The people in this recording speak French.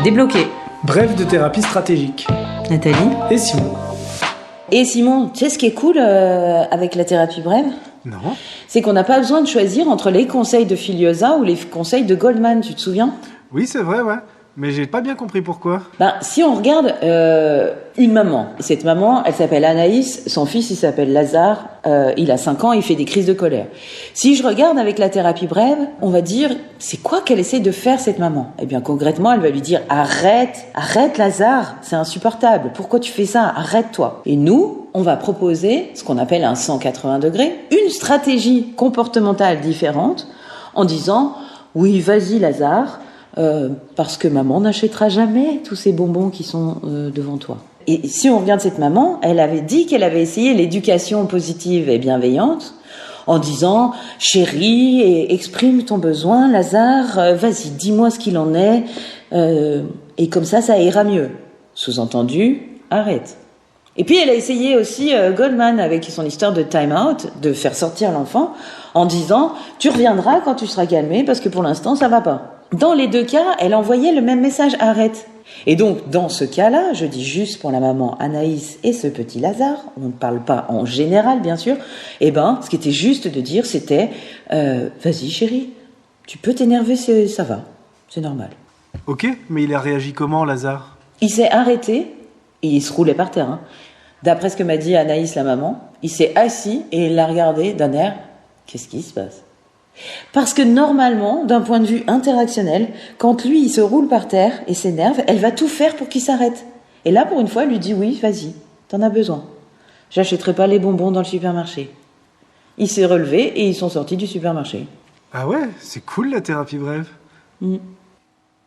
Débloqué. Bref de thérapie stratégique. Nathalie. Et Simon. Et Simon, tu sais ce qui est cool avec la thérapie brève ? Non. C'est qu'on n'a pas besoin de choisir entre les conseils de Filiosa ou les conseils de Goldman, tu te souviens ? Oui, c'est vrai, ouais. Mais j'ai pas bien compris pourquoi. Si on regarde une maman, cette maman, elle s'appelle Anaïs, son fils il s'appelle Lazare, il a 5 ans, il fait des crises de colère. Si je regarde avec la thérapie brève, on va dire, c'est quoi qu'elle essaie de faire cette maman ? Eh bien concrètement, elle va lui dire, arrête Lazare, c'est insupportable, pourquoi tu fais ça ? Arrête-toi. Et nous, on va proposer ce qu'on appelle un 180 degrés, une stratégie comportementale différente, en disant, oui, vas-y Lazare, parce que maman n'achètera jamais tous ces bonbons qui sont devant toi. Et si on regarde cette maman, elle avait dit qu'elle avait essayé l'éducation positive et bienveillante en disant « Chérie, exprime ton besoin, Lazare, vas-y, dis-moi ce qu'il en est, et comme ça ira mieux. » Sous-entendu, arrête. Et puis elle a essayé aussi Goldman avec son histoire de time out, de faire sortir l'enfant en disant « Tu reviendras quand tu seras calmé parce que pour l'instant ça va pas ». Dans les deux cas, elle envoyait le même message « Arrête ». Et donc, dans ce cas-là, je dis juste pour la maman Anaïs et ce petit Lazare, on ne parle pas en général, bien sûr, ce qui était juste de dire, c'était « Vas-y chérie, tu peux t'énerver, ça va, c'est normal ». Ok, mais il a réagi comment, Lazare ? Il s'est arrêté et il se roulait par terre. D'après ce que m'a dit Anaïs, la maman, il s'est assis et il l'a regardé d'un air « Qu'est-ce qui se passe ?» Parce que normalement, d'un point de vue interactionnel, quand lui il se roule par terre et s'énerve, elle va tout faire pour qu'il s'arrête. Et là, pour une fois, elle lui dit oui, vas-y, t'en as besoin. J'achèterai pas les bonbons dans le supermarché. Il s'est relevé et ils sont sortis du supermarché. Ah ouais, c'est cool la thérapie brève.